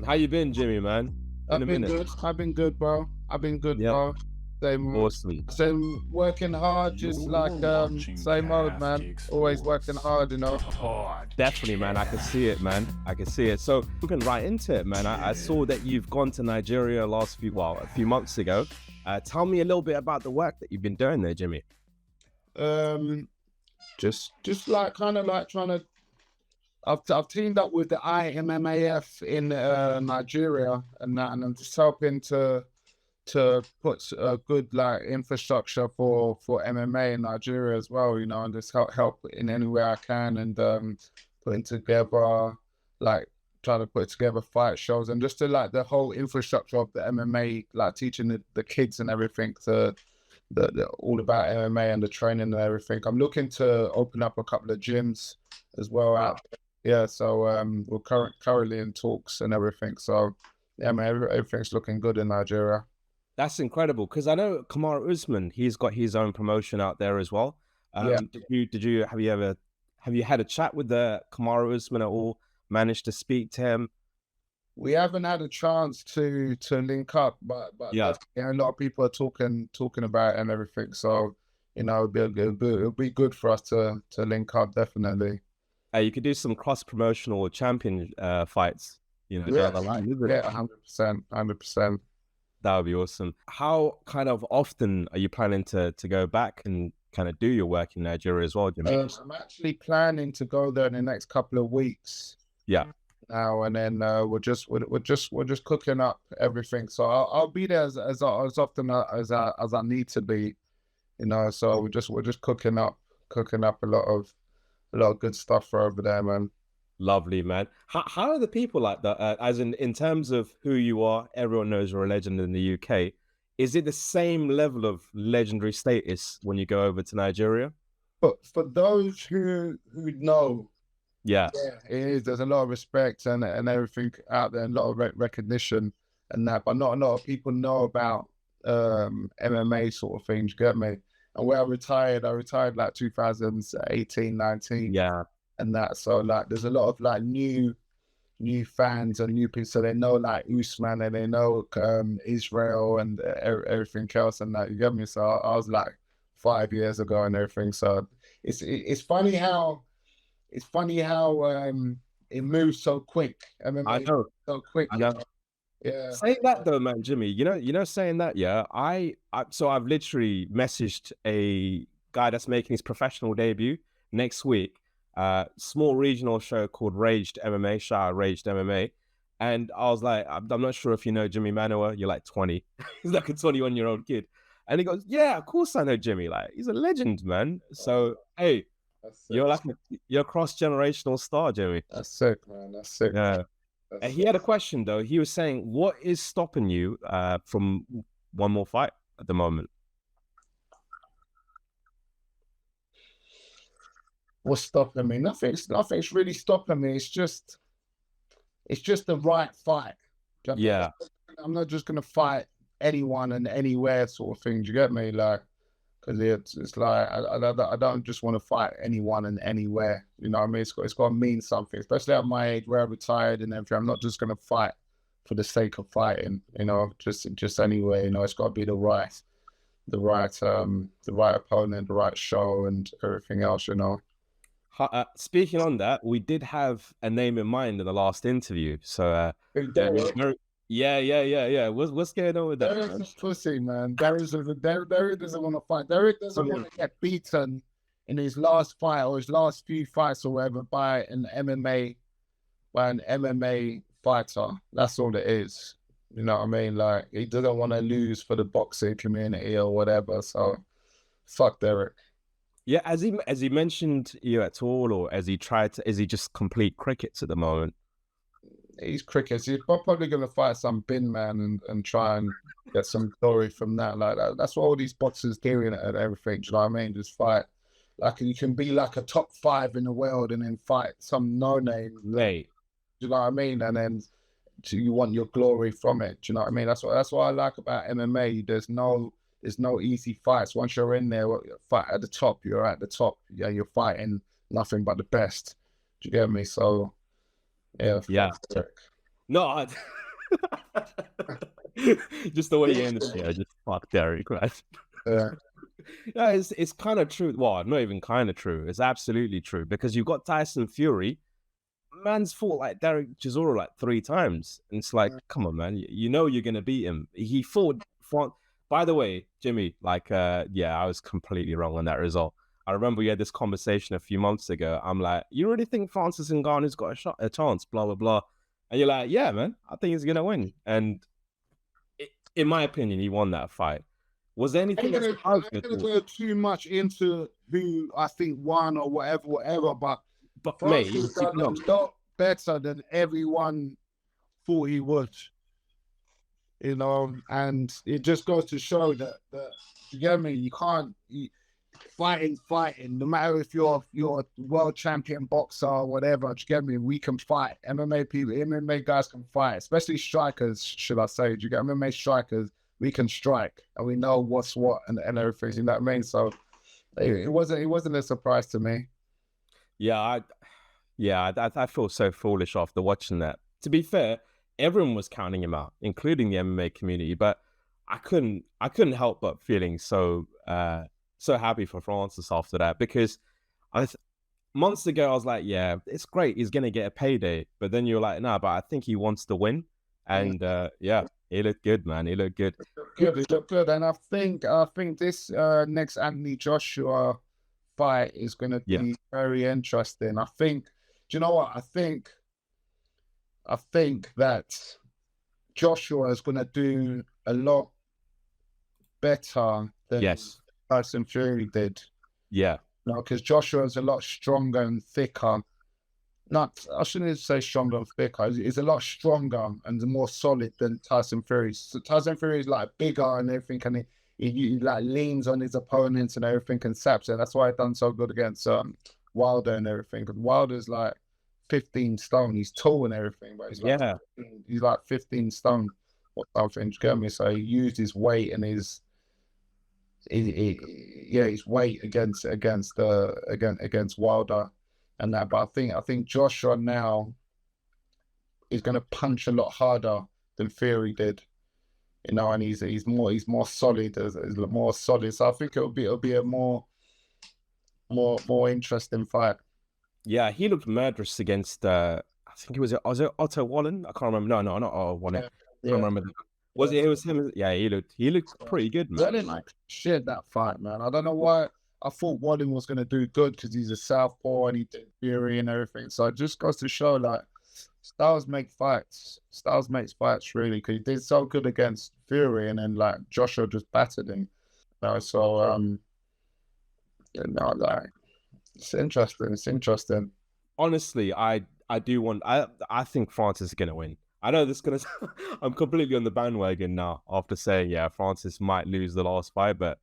How you been, Jimmy, man? Been a I've been minute. good. I've been good, bro. I've been good, Yep. bro. Same, Awesome. same working hard, just like same old man. Always working hard, you know. Definitely, man. I can see it, man. I can see it. So we can right into it, man. I saw that you've gone to Nigeria a few months ago. Tell me a little bit about the work that you've been doing there, Jimmy. Um, just like kind of like trying to. I've teamed up with the IMMAF in Nigeria and that, and I'm just helping to put a good like infrastructure for MMA in Nigeria as well, you know, and just help in any way I can, and putting together like trying to put together fight shows and just to like the whole infrastructure of the MMA, like teaching the kids and everything to all about MMA and the training and everything. I'm looking to open up a couple of gyms as well out there. Yeah, so we're currently in talks and everything. So yeah, man, everything's looking good in Nigeria. That's incredible because I know Kamaru Usman, he's got his own promotion out there as well. Yeah. Have you had a chat with the Kamaru Usman at all? Managed to speak to him? We haven't had a chance to link up, but Yeah. a lot of people are talking about it and everything. So you know, it'll be good for us to link up definitely. You could do some cross promotional champion fights, down the line, isn't it? Yeah, 100%, 100%. That would be awesome. How kind of often are you planning to go back and kind of do your work in Nigeria as well, Jimmy? I'm actually planning to go there in the next couple of weeks Yeah. now, and then we're just cooking up everything. So I'll be there as often as I need to be, you know. So we're just cooking up a lot of good stuff for over there, man. Lovely, man. How are the people like that? As in terms of who you are, everyone knows you're a legend in the UK. Is it the same level of legendary status when you go over to Nigeria? But for those who know, Yeah. yeah, it is. There's a lot of respect and everything out there, and a lot of recognition and that. But not a lot of people know about MMA sort of things. You get me? And where I retired like 2018, 19. Yeah. And that, so like there's a lot of like new fans and new people, so they know like Usman and they know Israel and everything else and that, you get me. So I was like 5 years ago and everything. So it's funny how it moves so quick. I mean, I know. so quick. Yeah. Yeah. Saying that though, man, Jimmy, saying that, yeah, so I've literally messaged a guy that's making his professional debut next week. Small regional show called Raged MMA, shout out Raged MMA. And I was like, I'm not sure if you know Jimi Manuwa, you're like 20. He's like a 21-year-old kid. And he goes, yeah, of course I know Jimmy. Like, he's a legend, man. So, hey, you're like you're a cross-generational star, Jimmy. That's sick, man. That's sick. Yeah. And he had a question though. He was saying, what is stopping you from one more fight at the moment? What's stopping me? Nothing's really stopping me. It's just the right fight. Yeah. I'm not just gonna fight anyone and anywhere sort of thing. Do you get me? Like, because it's like I don't just want to fight anyone and anywhere. You know what I mean? It's got to mean something, especially at my age where I'm retired and everything. I'm not just gonna fight for the sake of fighting. You know, just anywhere. You know, it's got to be the right opponent, the right show, and everything else. You know. Speaking on that, we did have a name in mind in the last interview. So, yeah. What's going on with that? Derek's a pussy, man. Derek doesn't want to fight. Derek doesn't want to get beaten in his last fight or his last few fights or whatever by an MMA fighter. That's all it is. You know what I mean? Like, he doesn't want to lose for the boxing community or whatever. So, fuck Derek. Yeah, has he mentioned you at all, or is he just complete crickets at the moment? He's crickets. He's probably going to fight some bin man and try and get some glory from that. Like that's what all these boxers doing and everything. Do you know what I mean? Just fight. Like, you can be like a top 5 in the world and then fight some no-name. Right. Do you know what I mean? And then you want your glory from it. Do you know what I mean? That's what I like about MMA. There's no easy fights. Once you're in there, fight at the top, you're at the top. Yeah, you're fighting nothing but the best. Do you get me? So, yeah. Yeah. No, just the way you end it. Yeah, just fuck Derek, right? Yeah. Yeah, it's kind of true. Well, not even kind of true. It's absolutely true because you've got Tyson Fury. Man's fought like Derek Chisora like 3 times. And it's like, come on, man. You know you're gonna beat him. He fought. By the way, Jimmy, like yeah, I was completely wrong on that result. I remember we had this conversation a few months ago. I'm like, you really think Francis Ngannou's got a chance, blah blah blah. And you're like, yeah, man, I think he's gonna win. And in my opinion, he won that fight. Was there anything I'm gonna go too much into who I think won or whatever, but mate, Francis done a lot better than everyone thought he would, you know, and it just goes to show that you get me, you can't fighting, no matter if you're a world champion boxer or whatever, you get me, we can fight. MMA guys can fight, especially strikers, should I say. You get MMA strikers, we can strike and we know what's what and everything, you know what I mean? So it wasn't a surprise to me. Yeah, I feel so foolish after watching that. To be fair, everyone was counting him out, including the MMA community. But I couldn't help but feeling so happy for Francis after that because months ago I was like, yeah, it's great, he's gonna get a payday. But then you're like, nah, but I think he wants to win. And yeah, he looked good, man. He looked good. He looked good, and I think this next Anthony Joshua fight is going to be very interesting. I think, do you know what? I think that Joshua is going to do a lot better than Tyson Fury did. Yeah. No, because Joshua is a lot stronger and thicker. I shouldn't say stronger and thicker. He's a lot stronger and more solid than Tyson Fury. So Tyson Fury is like bigger and everything, and he like leans on his opponents and everything and saps it. That's why he's done so good against Wilder and everything. Because Wilder's like 15 stone. He's tall and everything, but he's like 15 stone or something. You get me? So he used his weight and his weight against Wilder and that. But I think Joshua now is going to punch a lot harder than Fury did, you know, and he's more solid, more solid. So I think it'll be a more interesting fight. Yeah, he looked murderous against I think was it Otto Wallen? I can't remember. No, not Otto Wallen. I can't remember. It was him? Yeah, he looked pretty good, man. Wallen like shit that fight, man. I don't know why. I thought Wallen was going to do good because he's a southpaw and he did Fury and everything. So it just goes to show, like, styles make fights. Styles makes fights, really, because he did so good against Fury and then, like, Joshua just battered him. You know, so, you know, like, it's interesting. Honestly, I think Francis is going to win. I know this is going to... I'm completely on the bandwagon now after saying, yeah, Francis might lose the last fight, but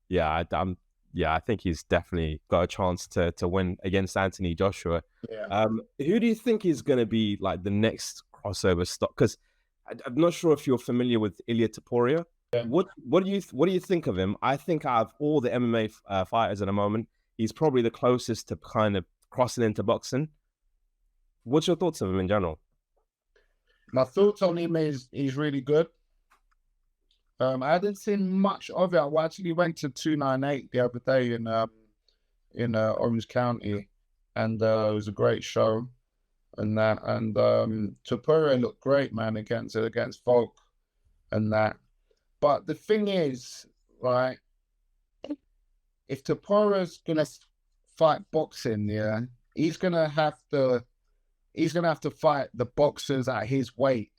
yeah, I think he's definitely got a chance to win against Anthony Joshua. Yeah. Who do you think is going to be like the next crossover stop? Because I'm not sure if you're familiar with Ilia Topuria. Yeah. What do you think of him? I think out of all the MMA fighters at the moment, he's probably the closest to kind of crossing into boxing. What's your thoughts of him in general? My thoughts on him is he's really good. I hadn't seen much of it. I actually went to 298 the other day in Orange County, and it was a great show. And that, and Topuria looked great, man, against Volk and that. But the thing is, right, if Topuria's gonna fight boxing, yeah, he's gonna have to fight the boxers at his weight,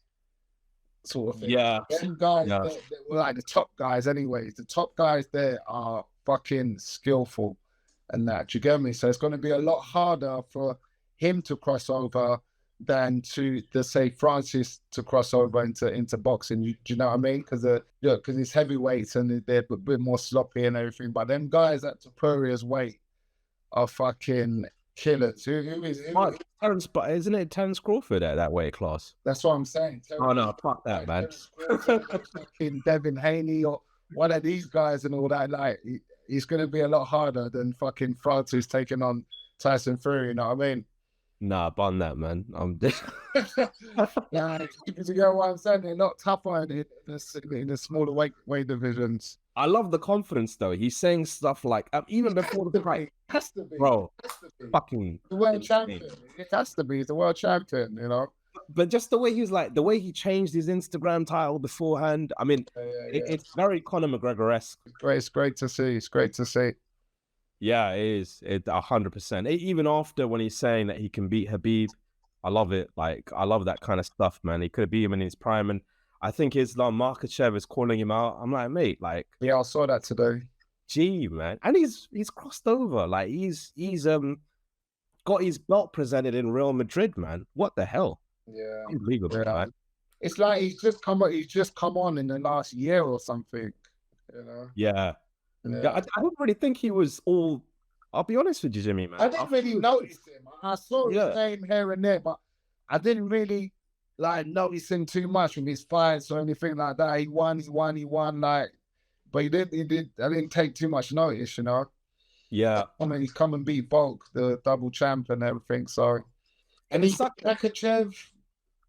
sort of thing. Yeah. Them guys, they're like the top guys anyways. The top guys there are fucking skillful and that. Do you get me? So it's going to be a lot harder for him to cross over than to say Francis to cross over into boxing. Do you know what I mean? Because it's heavyweights and they're a bit more sloppy and everything. But them guys at Topuria's weight are fucking killers. Who is Terence, but isn't it Terence Crawford at that weight class? That's what I'm saying. Oh no, fuck that, man. Fucking Devin Haney or one of these guys and all that. Like, he's going to be a lot harder than fucking Francis taking on Tyson Fury. You know what I mean? Nah, bun that, man. I'm Yeah, because you get what I'm saying. They're not tougher in the smaller weight divisions. I love the confidence though. He's saying stuff like even before the fight, Has to be. bro. Has to be. Fucking The world insane. champion. It has to be. He's the world champion, you know. But just the way the way he changed his Instagram title beforehand. I mean, it's very Conor McGregor-esque. It's great to see. It's great to see. Yeah, it is. 100%. Even after when he's saying that he can beat Habib, I love it. Like, I love that kind of stuff, man. He could have beat him in his prime, and I think Islam Makhachev is calling him out. I'm like, mate, like, yeah, I saw that today. Gee, man, and he's crossed over. Like, he's got his belt presented in Real Madrid, man. What the hell? Yeah, unbelievable, man. It's like he's just come on in the last year or something, you know. Yeah. I didn't really think he was all. I'll be honest with you, Jimmy, man. I didn't really notice him. I saw his name here and there, but I didn't really like notice him too much from his fights or anything like that. He won, like, but he did. I didn't take too much notice, you know. Yeah. I mean, he's come and beat Volk, the double champ and everything. So, and he's Makhachev,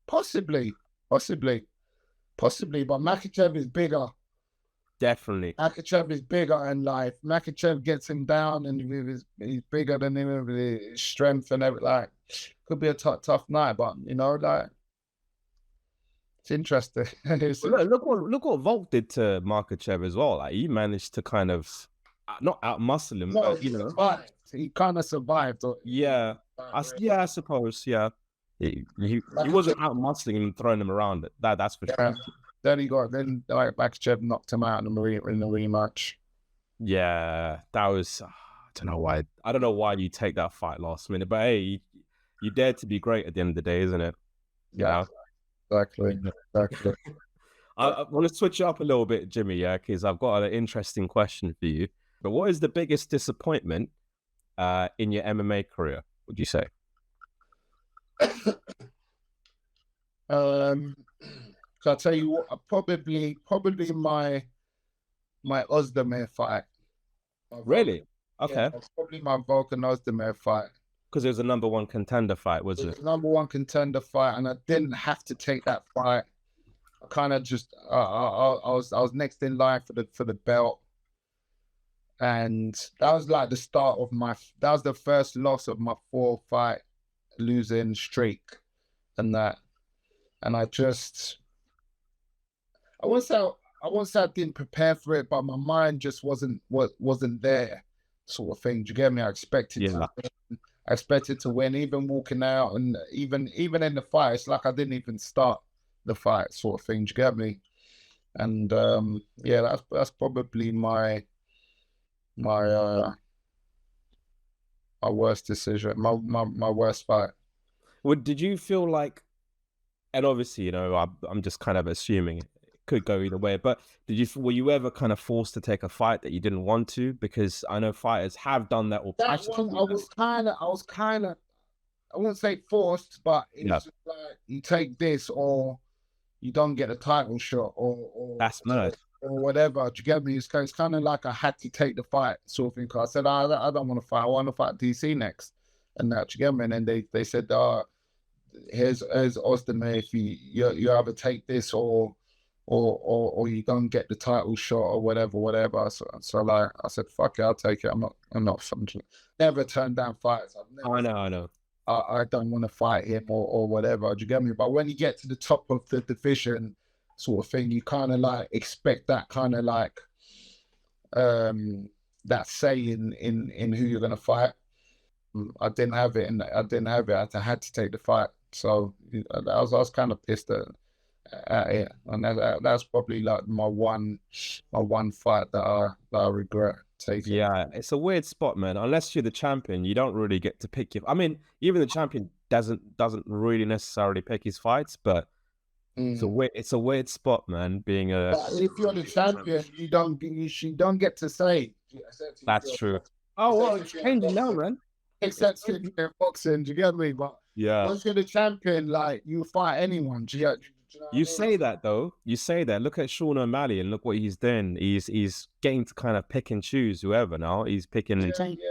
possibly, but Makhachev is bigger. Definitely. Makhachev is bigger, and like Makhachev gets him down, and he's bigger than him with his strength and everything. Like, could be a tough night, but you know, like, it's interesting. Look what Volk did to Makhachev as well. Like, he managed to kind of not outmuscle him, but you know, he kind of survived. Yeah, I suppose. Yeah, he wasn't outmuscling him, throwing him around. That's for sure. Then Makhachev knocked him out in the rematch. Yeah, that was. I don't know why you take that fight last minute, but hey, you dared to be great at the end of the day, isn't it? Yeah, exactly. I want to switch it up a little bit, Jimmy. Yeah, because I've got an interesting question for you. But what is the biggest disappointment in your MMA career, would you say? So I'll tell you what, probably my Ozdemir fight. Really? Okay. Yeah, probably my Volkan Ozdemir fight. Because it was a #1 contender fight, wasn't it? It was a #1 contender fight, and I didn't have to take that fight. I kind of just I was next in line for the belt. And that was like the start of that was the first loss of my 4-fight losing streak, and I won't say I didn't prepare for it, but my mind just wasn't there, sort of thing. Do you get me? I expected to win, even walking out, and even in the fight, it's like I didn't even start the fight, sort of thing. Do you get me? And that's probably my worst decision, my worst fight. Well, did you feel like, and obviously, you know, I'm just kind of assuming it could go either way, but were you ever kind of forced to take a fight that you didn't want to? Because I know fighters have done that. Or I was kind of, I wouldn't say forced, but it's just like, you take this or you don't get a title shot, or that's mad. Or whatever. Do you get me? It's kind of like I had to take the fight, sort of thing. Cause I said, I don't want to fight. I want to fight DC next, and that. Do you get me? And then they said, here's Ozdemir. If you either take this or you don't get the title shot or whatever. So like I said, fuck it, I'll take it. I'm not never turned down fights. I know. I don't want to fight him or whatever. Do you get me? But when you get to the top of the division, sort of thing, you kind of like expect that kind of like that say in who you're gonna fight. I didn't have it, and I had to take the fight. So I was kind of pissed at it, and that's probably like my one fight that I regret taking. Yeah, it's a weird spot, man. Unless you're the champion, you don't really get to pick I mean, even the champion doesn't really necessarily pick his fights, but it's a weird spot, man. Being but if you're the champion, you don't get to say. That's true. Oh well, it's changing now, man. Except in boxing, do you get me? But once you're the champion, like, you fight anyone. Do Do you know what I You mean? say that though. You say that. Look at Sean O'Malley and look what he's doing. He's getting to kind of pick and choose whoever now. He's picking. Yeah,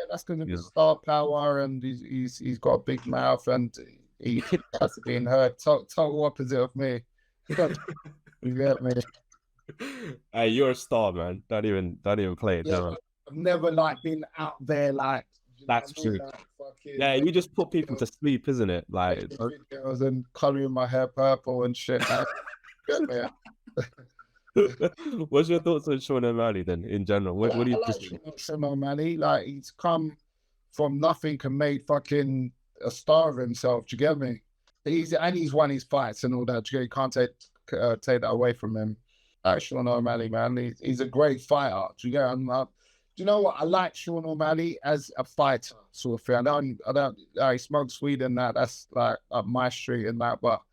that's going to be You know. star power, and he's got a big mouth, and he has been heard. Total opposite of me. You get me? Hey, you're a star, man. Don't even play it. Yeah, Don't. I've never like been out there like. You know That's what I mean? true. Like, fucking Yeah, you just put people to sleep, isn't it? Like, making videos and coloring my hair purple and shit. Like, get me? what's your thoughts on Sean O'Malley then, in general? What do I you like Sean O'Malley. Like, he's come from nothing and made fucking a star of himself. Do you get me? He's won his fights and all that. You can't take that away from him. Sean O'Malley, man, he's a great fighter. Do you get? Do you know what? I like Sean O'Malley as a fighter, sort of thing. I don't. I smoke weed and that. That's like up my street and that. But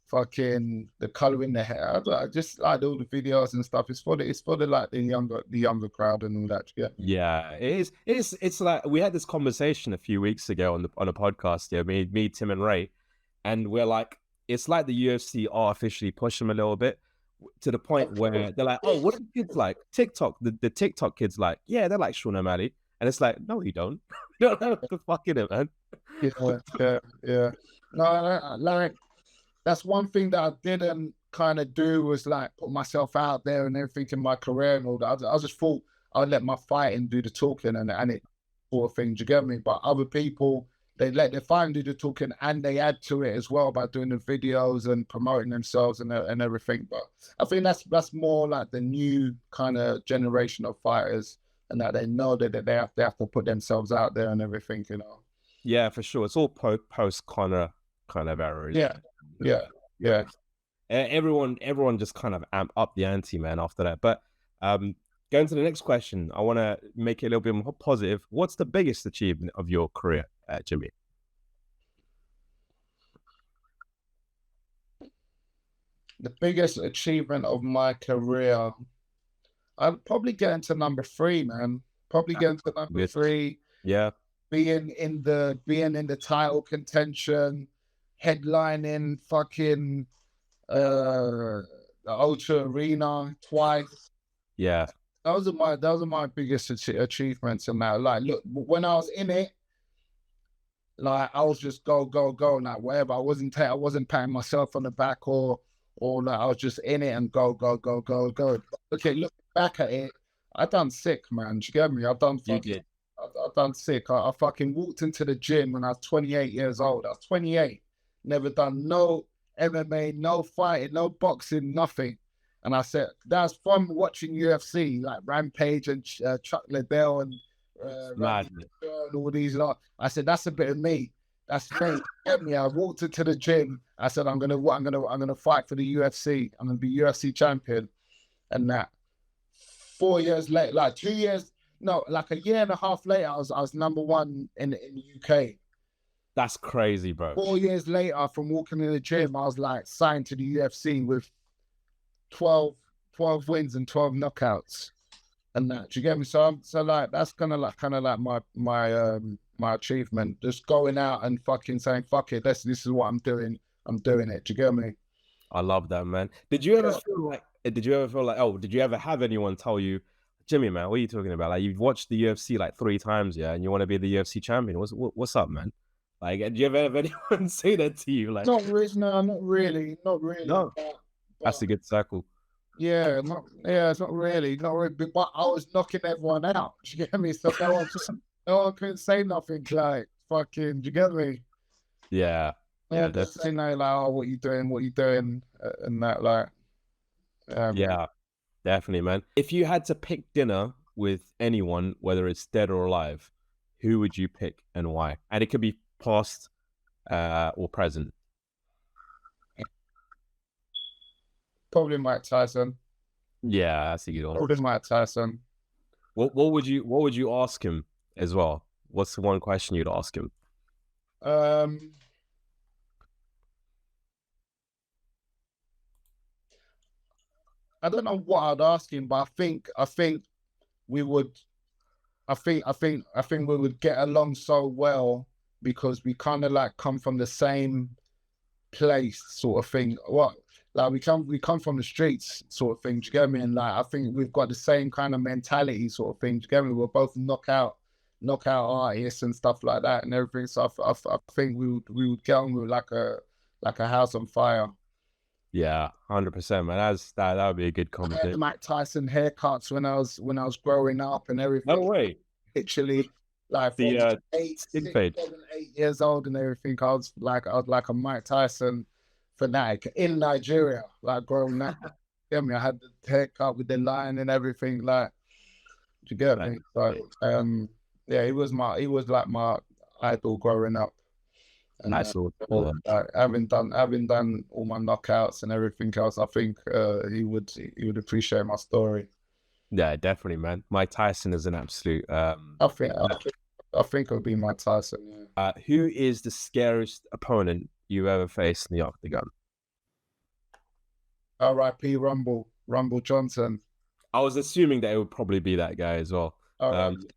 fucking the color in the hair, I just like all the videos and stuff. It's for the like the younger crowd and all that. Yeah, it is. It's like we had this conversation a few weeks ago on a podcast. Yeah, me, Tim, and Ray, and we're like, it's like the UFC artificially push them a little bit to the point where they're like, oh, what are the kids like? TikTok, the TikTok kids like, yeah, they're like Sean O'Malley, and it's like, no, you don't. You don't know what the fuck in it, man. Yeah. No, like that's one thing that I didn't kind of do was like put myself out there and everything in my career and all that. I just thought I'd let my fighting do the talking and it sort of thing. Do you get me? But other people, they let their fighting do the talking and they add to it as well by doing the videos and promoting themselves and everything. But I think that's more like the new kind of generation of fighters and that they know that they have to put themselves out there and everything, you know. Yeah, for sure. It's all post Connor kind of era. Yeah. Everyone just kind of amped up the ante, man, after that. But going to the next question, I want to make it a little bit more positive. What's the biggest achievement of your career, Jimmy? The biggest achievement of my career, I'd probably get into number 3, man. Probably get into number 3. Yeah. Being in the title contention, headlining fucking the Ultra Arena twice. Yeah. Those are my biggest achievements in that. Like, look, when I was in it, like I was just go, like whatever. I wasn't patting myself on the back or like I was just in it and go. Okay, look back at it. I done sick, man. Do you get me? I done sick. I fucking walked into the gym when I was 28 years old. I was 28. Never done no MMA, no fighting, no boxing, nothing. And I said, that's from watching UFC, like Rampage and Chuck Liddell and all these lot. I said, that's a bit of me. That's me. Get me. I walked into the gym. I said, I'm gonna fight for the UFC. I'm gonna be UFC champion. And that 4 years later, like 2 years, no, like a year and a half later, I was number 1 in the UK. That's crazy, bro. 4 years later, from walking in the gym, I was like signed to the UFC with 12 wins and 12 knockouts, and that. Do you get me? So like that's kind of like my achievement. Just going out and fucking saying fuck it. This is what I'm doing. I'm doing it. Do you get me? I love that, man. Did you ever feel like? Did you ever have anyone tell you, Jimmy, man, what are you talking about? Like, you've watched the UFC like 3 times, yeah, and you want to be the UFC champion. What's up, man? Like, did you ever have anyone say that to you? Like, not really. No, not really. No, that's a good circle. Yeah, it's not really. But I was knocking everyone out. Do you get me? So no one couldn't say nothing. Like, fucking, do you get me? Yeah. Yeah, that's saying like, oh, what you doing, and that, like. Yeah, definitely, man. If you had to pick dinner with anyone, whether it's dead or alive, who would you pick and why? And it could be past or present. Probably Mike Tyson. Yeah, that's a good one. Probably Mike Tyson. What would you ask him as well? What's the one question you'd ask him? I don't know what I'd ask him, but I think we would. I think we would get along so well because we kind of like come from the same place, sort of thing. What like we come from the streets sort of thing. Do you get me? And like I think we've got the same kind of mentality sort of thing. Do you get me? We're both knockout artists and stuff like that and everything. So I think we would get on with like a house on fire. Yeah, 100%, man. That would be a good I had the conversation. Mike Tyson haircuts when I was growing up and everything. No way. Literally, like from The 8, big 6, fade. 7, 8 years old and everything. I was like a Mike Tyson fanatic in Nigeria, like growing up. Yeah, I had the haircut with the line and everything. Like, do you get me? So, yeah, he was like my idol growing up. And That's all. like, having done all my knockouts and everything else, I think he would appreciate my story. Yeah, definitely, man. Mike Tyson is an absolute. I think it would be Mike Tyson. Yeah. Who is the scariest opponent you ever faced in the octagon? R.I.P. Rumble Johnson. I was assuming that it would probably be that guy as well.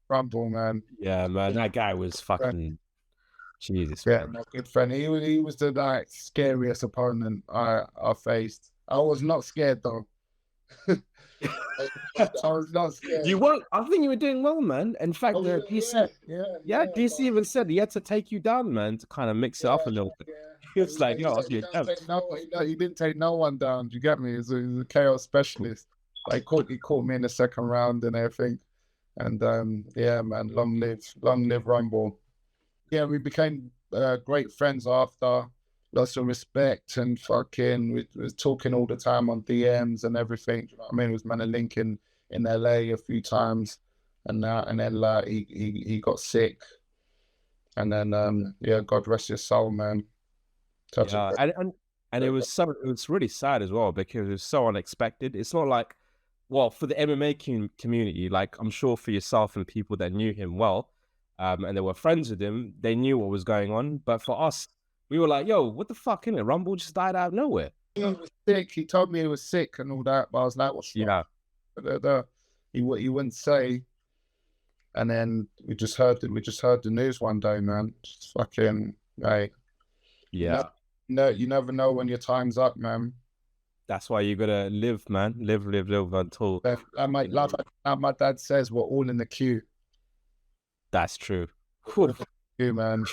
Rumble, man. Yeah, man, that guy was fucking Jesus. Yeah, Man. my good friend. He was the like scariest opponent I faced. I was not scared though. I was not scared. You weren't. I think you were doing well, man. In fact, DC even said he had to take you down, man, to kind of mix it up a little bit. He was like, "Yo, he didn't take no one down. Do you get me? He's a chaos specialist. Like, he caught me in the second round and everything. And yeah, man, long live Rumble. Yeah, we became great friends after. Lots of respect and fucking we was talking all the time on DMs and everything. You know what I mean? It was man a link in LA a few times and then like he got sick. And then yeah, God rest his soul, man. Yeah, and it was really sad as well because it was so unexpected. It's not like, well, for the MMA community, like I'm sure for yourself and people that knew him well, and they were friends with him, they knew what was going on. But for us, we were like, yo, what the fuck, innit? Rumble just died out of nowhere. He was sick. He told me he was sick and all that, but I was like, what's wrong? Yeah. He wouldn't say. And then we just heard the news one day, man. Just fucking, like, yeah. No, you never know when your time's up, man. That's why you gotta live, man. Live until. Like my dad says, we're all in the queue. That's true. You man.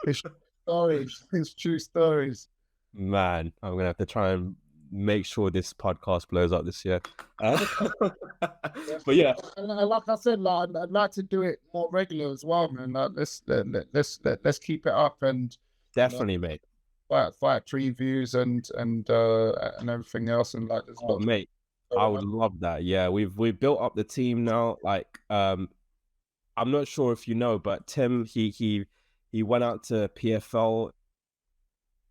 It's true stories. Man, I'm gonna have to try and make sure this podcast blows up this year. But yeah, and like I said, like, I'd like to do it more regular as well, man. Like, let's keep it up and definitely, mate. Fight previews and everything else and like. Mate, I would love that. Yeah, we've built up the team now. Like, I'm not sure if you know, but Tim he went out to PFL.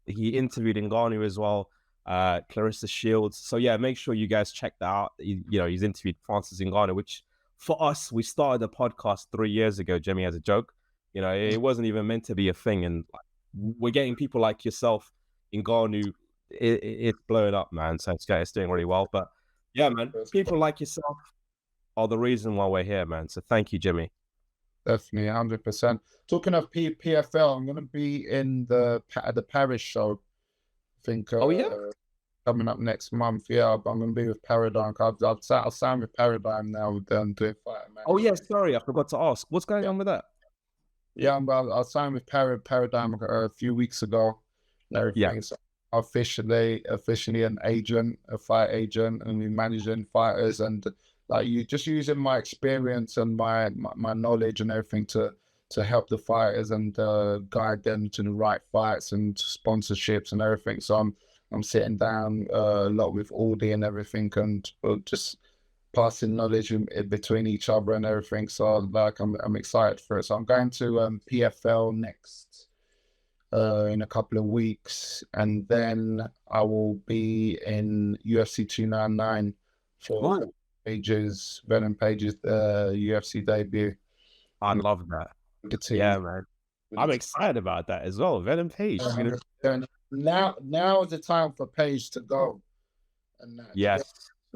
He interviewed Ngannou as well. Clarissa Shields. So yeah, make sure you guys check that out. He's interviewed Francis Ngannou, which for us, we started the podcast 3 years ago, Jimmy, as a joke. It wasn't even meant to be a thing, and we're getting people like yourself, Ngannou. It's blowing up, man. So it's doing really well. But yeah, man, people like yourself are the reason why we're here, man. So thank you, Jimmy. Definitely, 100%. Talking of PFL, I'm going to be in the Paris show. I think. Coming up next month, yeah. I'm going to be with Paradigm. I've signed with Paradigm now. With them doing fight. Oh yeah, sorry, I forgot to ask. What's going on with that? Yeah, I signed with Paradigm a few weeks ago. And everything. Yeah. So officially an agent, a fight agent, and we managing fighters and. Like you just using my experience and my knowledge and everything to help the fighters and guide them to the right fights and sponsorships and everything. So I'm sitting down a lot with Audi and everything and just passing knowledge in between each other and everything. So like I'm excited for it. So I'm going to PFL next in a couple of weeks, and then I will be in UFC 299 for. Venom Page's UFC debut. I love that. Yeah, man. I'm excited about that as well. Venom Page. Now is the time for Page to go. And yes.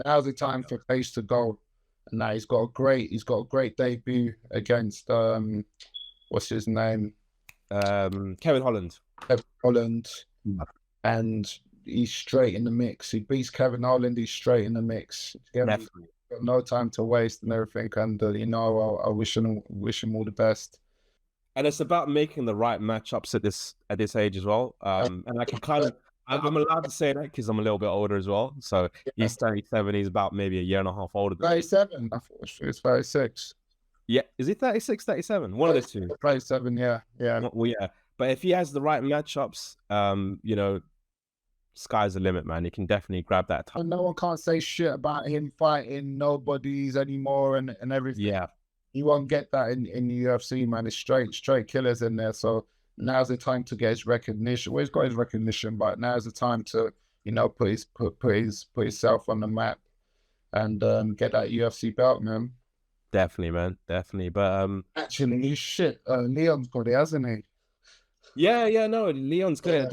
Now's the time for Page to go. And now he's got a great debut against what's his name? Kevin Holland. Kevin Holland. and he's straight in the mix. He beats Kevin Holland, he's straight in the mix. Definitely. Got no time to waste and everything. And I wish him all the best. And it's about making the right matchups at this age as well. And I can kind of, I'm allowed to say that because I'm a little bit older as well. So he's 37. He's about maybe a year and a half older than 37. I thought it was 36. Yeah, is he 36, 37? One of the two. 37, yeah. Well, yeah. But if he has the right matchups, sky's the limit, man. He can definitely grab that time. No one can't say shit about him fighting nobodies anymore and everything. Yeah. You won't get that in the UFC, man. It's straight killers in there. So now's the time to get his recognition. Well, he's got his recognition, but now's the time to, put himself on the map and get that UFC belt, man. Definitely, man. Definitely. But actually, Leon's got it, hasn't he? Yeah, no, Leon's good.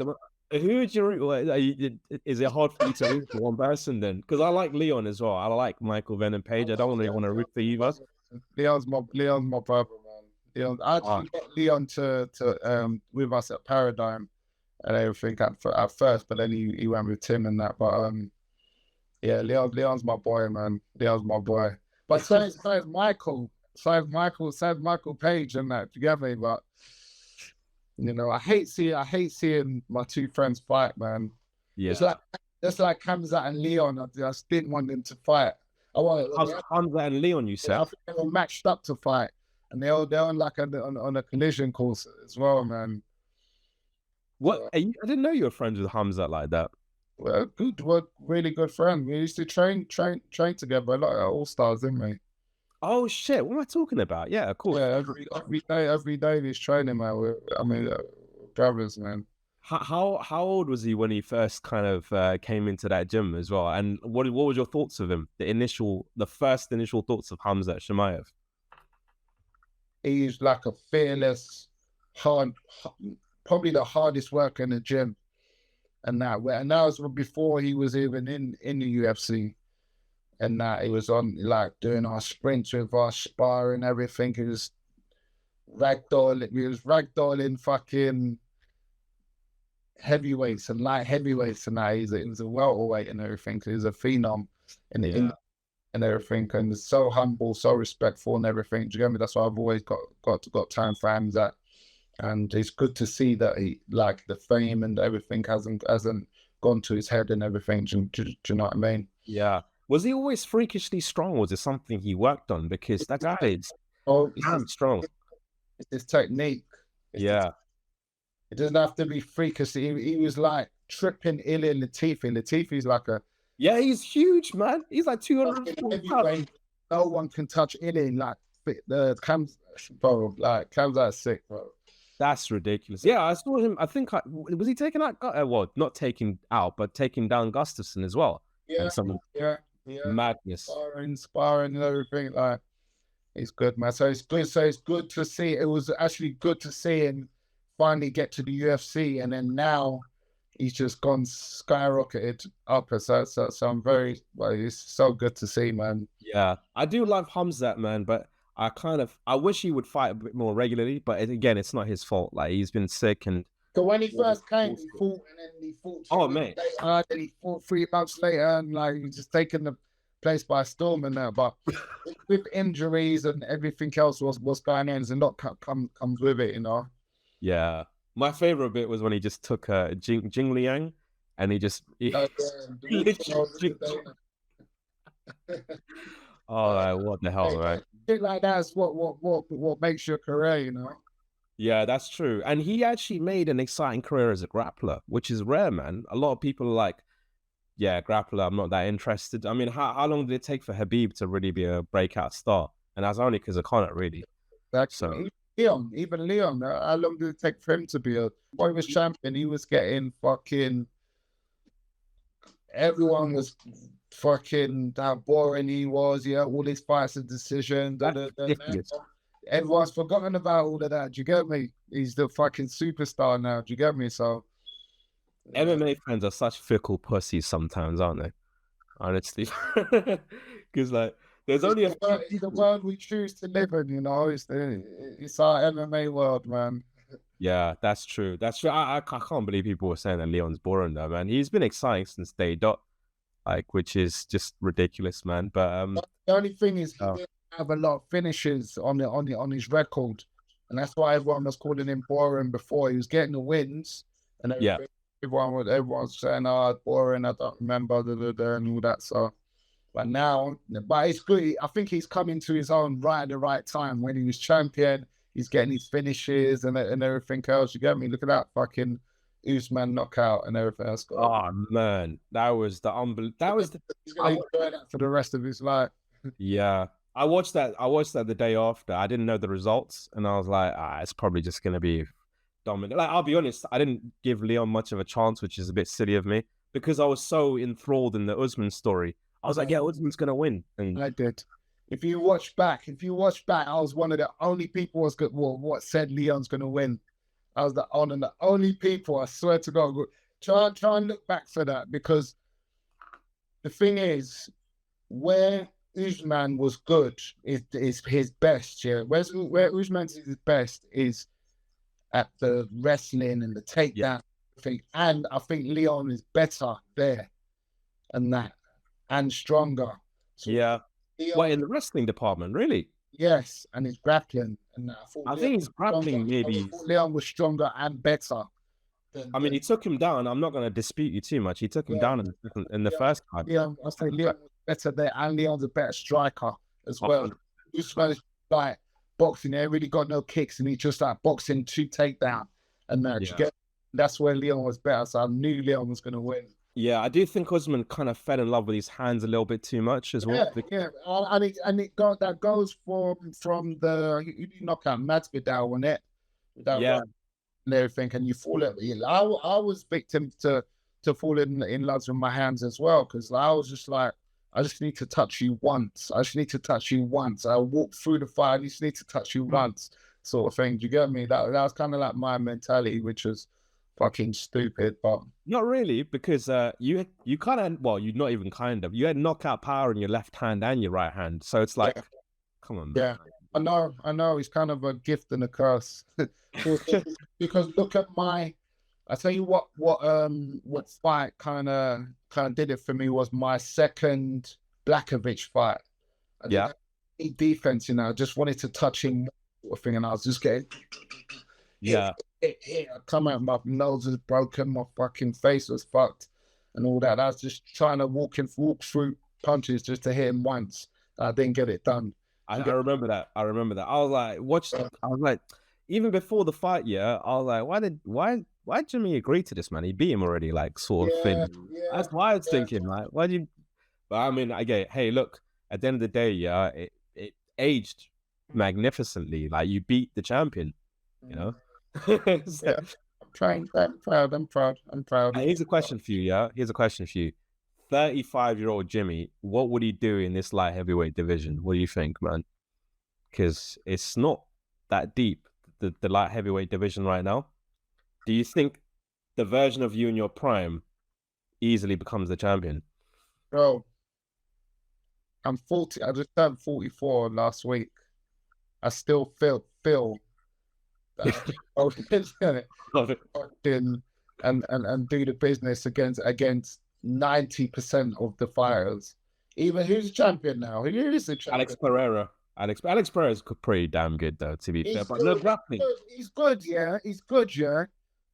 Who would you root? Is it hard for you to root for one person then? Because I like Leon as well. I like Michael Venom Page. I don't really want to root for either. Leon's my brother, man. I actually got Leon to with us at Paradigm and everything at first, but then he went with Tim and that. But yeah, Leon's my boy, man. Leon's my boy. But so is Michael Page and that together. But I hate seeing my two friends fight, man. Yeah, it's like Khamzat and Leon. I just didn't want them to fight. Khamzat and Leon, you said? I think they were matched up to fight, and they're on like on a collision course as well, man. What? I didn't know you were friends with Khamzat like that. Well, we're really good friends. We used to train together a lot at All Stars, didn't we? Oh shit! What am I talking about? Yeah, of course. Yeah, every day he's training, man. Brothers, man. How old was he when he first kind of came into that gym as well? And what was your thoughts of him? The first initial thoughts of Khamzat Chimaev? He's like a fearless, probably the hardest worker in the gym, and that was before he was even in the UFC. And that he was on like doing our sprints with our spar and everything. He was ragdolling fucking heavyweights and light heavyweights and that. He was a welterweight and everything. He was a phenom and everything. And he's so humble, so respectful and everything. Do you get me? That's why I've always got time for him. That, and it's good to see that he like the fame and everything hasn't gone to his head and everything. Do you know what I mean? Yeah. Was he always freakishly strong, or was it something he worked on? Because that guy is strong. It's his technique. It doesn't have to be freakish. He was like tripping Ilia Topuria. Latifi's like a... Yeah, he's huge, man. He's like 240 pounds. No one can touch Ilia. Like, Khamzat's sick, bro. That's ridiculous. Yeah, I saw him. I think, was he taking out... well, not taking out, but taking down Gustafsson as well. Yeah, madness, sparring and everything. Like, he's good, man. So it's good to see. It was actually good to see him finally get to the UFC, and then now he's just gone skyrocketed up. So I'm very it's so good to see, man. Yeah, I do love Khamzat, man, but I wish he would fight a bit more regularly. But again, it's not his fault. Like, he's been sick and. So when he first came, he fought, and then he fought. Oh, man. Then he fought 3 months later, and like he's just taking the place by storm and that. But with injuries and everything else, what's going on, and not comes with it, Yeah, my favorite bit was when he just took Jing Liang, and he oh, what the hell, right? Shit like that's what makes your career, Yeah, that's true. And he actually made an exciting career as a grappler, which is rare, man. A lot of people are like, yeah, grappler, I'm not that interested. I mean, how long did it take for Khabib to really be a breakout star? And that's only because of Conor, really. Exactly. So, even Leon, how long did it take for him to be when he was champion? He was getting fucking... Everyone was fucking how boring he was, all his fights and decisions. Everyone's forgotten about all of that. Do you get me? He's the fucking superstar now. Do you get me? So MMA fans are such fickle pussies sometimes, aren't they? Honestly, because like there's only the world we choose to live in. It's our MMA world, man. Yeah, that's true. That's true. I can't believe people were saying that Leon's boring though, man. He's been exciting since day dot, like, which is just ridiculous, man. But The only thing is he oh, didn't have a lot of finishes on his record, and that's why everyone was calling him boring before. He was getting the wins and yeah, everything. Everyone was saying, "Oh, boring. I don't remember and all that." So, but it's good. I think he's coming to his own right at the right time. When he was champion, he's getting his finishes and everything else. You get me? Look at that fucking Usman knockout and everything else. oh man, that was the He's gonna enjoy that for the rest of his life. yeah. I watched that. I watched that the day after. I didn't know the results, and I was like, it's probably just gonna be dominant. Like, I'll be honest, I didn't give Leon much of a chance, which is a bit silly of me because I was so enthralled in the Usman story. I was like, yeah, Usman's gonna win. And I did. If you watch back, I was one of the only people what said Leon's gonna win. I was the only people. I swear to God. Try and look back for that, because the thing is, where Usman was good is his best. Yeah, where Usman's his best is at the wrestling and the takedown thing, and I think Leon is better there and that and stronger. So yeah, Leon, well, in the wrestling department, really, yes, and his grappling and that. I think his grappling maybe. Leon was stronger and better. I mean, he took him down. I'm not going to dispute you too much. He took him down in the first fight. Yeah, I say Leon was better there, and Leon's a better striker as well. Usman is like boxing, he really got no kicks, and he just like boxing to takedown, and that's where Leon was better. So I knew Leon was going to win. Yeah, I do think Usman kind of fell in love with his hands a little bit too much as well. Yeah, that goes from the you knock out Masvidal on it, yeah, and everything, and you fall at I was victim to falling in love with my hands as well, because I was just like, I just need to touch you once. I just need to touch you once. I walk through the fire. I just need to touch you once, sort of thing. Do you get me? That was kind of like my mentality, which was fucking stupid, but not really, because you kind of, well, you not even kind of, you had knockout power in your left hand and your right hand, so it's like, come on, man. Yeah, I know. It's kind of a gift and a curse, because look at I tell you what fight kind of did it for me was my second Blachowicz fight. I didn't have any defense, I just wanted to touch him, sort of thing, and I was just getting I come out, my nose was broken, my fucking face was fucked, and all that. I was just trying to walk through punches just to hit him once. I didn't get it done. I remember that. I was like, even before the fight, I was like, why Jimmy agree to this, man? He beat him already, like, sort of thing. That's why I was thinking, like, why do you? But I mean, I get it. Hey, look, at the end of the day, it aged magnificently. Like, you beat the champion, So, I'm proud. Here's a question for you, Here's a question for you. 35-year-old Jimmy, what would he do in this light heavyweight division? What do you think, man? Because it's not that deep, the light heavyweight division right now. Do you think the version of you in your prime easily becomes the champion? Bro, I'm 40. I just turned 44 last week. I still feel that and do the business against 90% of the fighters. Even who's the champion now? Who is the champion? Alex Pereira is pretty damn good, though, to be fair. But no grappling. He's good, yeah.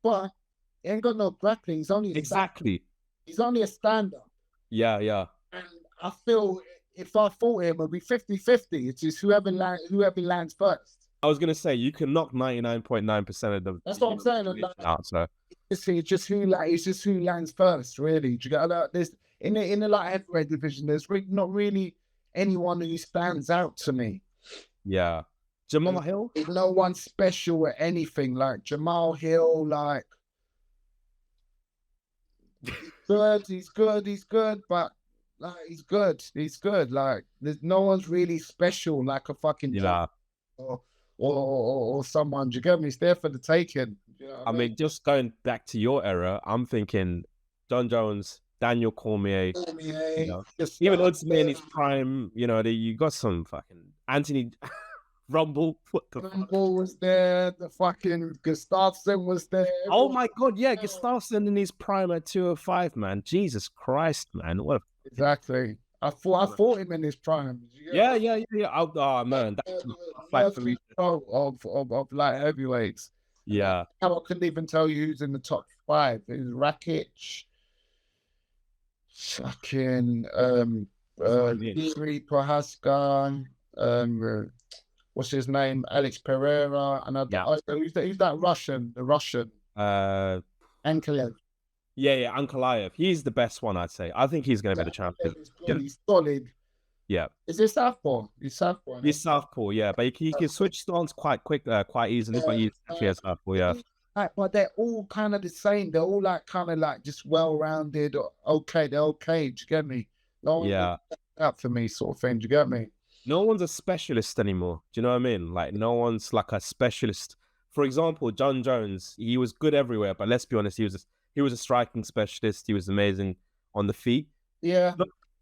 But he ain't got no grappling. He's only he's only a stand-up. Yeah. And I feel if I fought him, it'd be 50-50. It's just whoever lands first. I was gonna say you can knock 99.9% of them. That's what I'm saying. Out, so it's just who lands first, really. Do you get that? There's in the light heavyweight division, there's not really anyone who stands out to me. Yeah, Jamal Hill. There's no one special at anything. Like Jamal Hill, like he's good, but like he's good. Like there's no one's really special, like a fucking or someone. Do you get me? It's there for the taking. You know I mean, just going back to your era, I'm thinking John Jones, Daniel Cormier. Even Usman in his prime. You got some fucking Anthony Rumble. What the fuck? Rumble was there. The fucking Gustafsson was there. Oh my god, yeah, Gustafsson in his prime at 205, man. Jesus Christ, man. What? Exactly. I fought him in his prime. Yeah. Oh man, that's a fight for me. Of light heavyweights. Yeah. I couldn't even tell you who's in the top 5. It was Rakic, fucking Yuri Prohaska, what's his name? Alex Pereira, and who's that Russian? The Russian. Ankalev. Yeah, Ankalaev. He's the best one, I'd say. I think he's going to be the champion. He's solid. Yeah. Is it Southpaw? He's Southpaw. He's Southpaw, yeah, but he can switch stance quite quick, quite easily. But he's actually a Southpaw, yeah. But they're all kind of the same. They're all kind of just well-rounded. Okay, they're okay. Do you get me? Yeah. That for me, sort of thing. Do you get me? No one's a specialist anymore. Do you know what I mean? Like, no one's like a specialist. For example, John Jones, he was good everywhere, but let's be honest, he was a striking specialist. He was amazing on the feet. Yeah.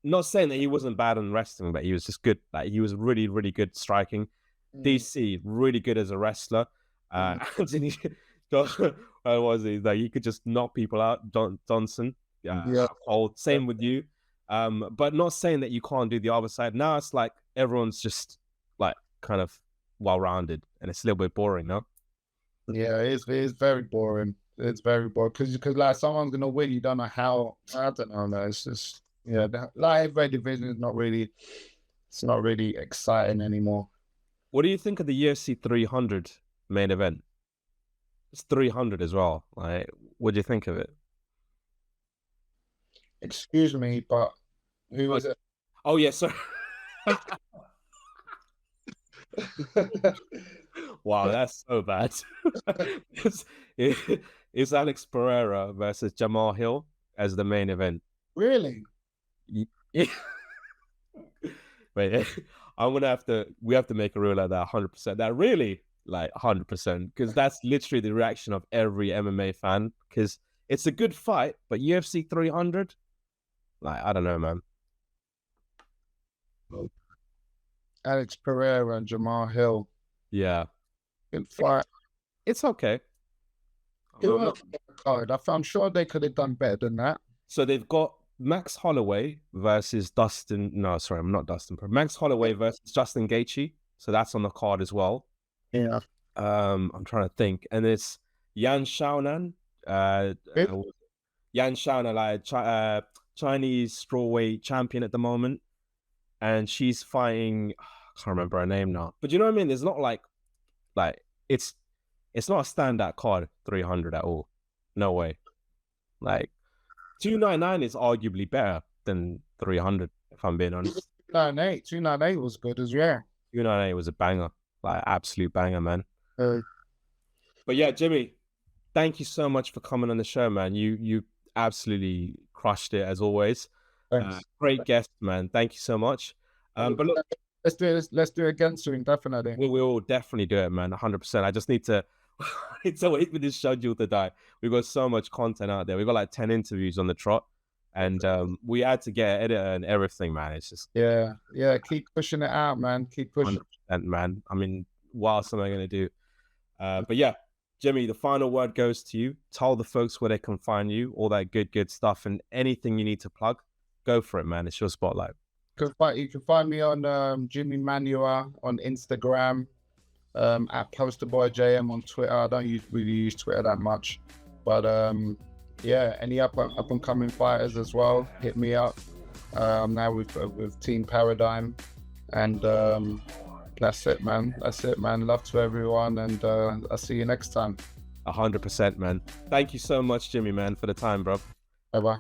Not saying that he wasn't bad on wrestling, but he was just good. Like, he was really, really good striking. DC, really good as a wrestler. Anthony, what was he? Like, he could just knock people out. Johnson. Yeah. Same with you. But not saying that you can't do the other side. Now it's like everyone's just like kind of well-rounded, and it's a little bit boring, no? Yeah, it is very boring. It's very boring because like someone's gonna win. You don't know how. I don't know. No, it's just the light heavyweight division is not really. It's not really exciting anymore. What do you think of the UFC 300 main event? It's 300 as well. Like, what do you think of it? Excuse me, but who was it? Oh yeah, sorry. Wow, that's so bad. It's Alex Pereira versus Jamal Hill as the main event. Really? Yeah. Wait, we have to make a rule like that 100%. That really, like 100%, because that's literally the reaction of every MMA fan. Because it's a good fight, but UFC 300, like, I don't know, man. Alex Pereira and Jamal Hill. Yeah. Good fight. It's okay. I'm sure they could have done better than that. So they've got Max Holloway versus Max Holloway versus Justin Gaethje. So that's on the card as well. Yeah. I'm trying to think. And it's Yan Xiaonan. Yan Xiaonan, like Chinese strawweight champion at the moment. And she's fighting, I can't remember her name now. But you know what I mean? There's not like it's not a standout card 300 at all. No way. Like 299 is arguably better than 300, if I'm being honest. 298 was good as well. 298 was a banger, like absolute banger, man. But yeah, Jimmy, thank you so much for coming on the show, man. You absolutely crushed it as always. Great guest, man. Thank you so much. But look, let's do it again soon, definitely. We will definitely do it, man. 100%. I just need to wait for this schedule to die. We've got so much content out there. We've got like 10 interviews on the trot, and we had to get an editor and everything, man. It's just yeah. Keep pushing it out, man. Keep pushing, man. I mean, what else am I gonna do? But yeah, Jimmy, the final word goes to you. Tell the folks where they can find you, all that good stuff, and anything you need to plug. Go for it, man. It's your spotlight. You can find me on Jimi Manuwa on Instagram, at PosterBoyJM on Twitter. I don't really use Twitter that much, but yeah, any up and coming fighters as well, hit me up. Now with Team Paradigm, and that's it, man. Love to everyone, and I'll see you next time. 100%, man. Thank you so much, Jimmy, man, for the time, bro. Bye bye.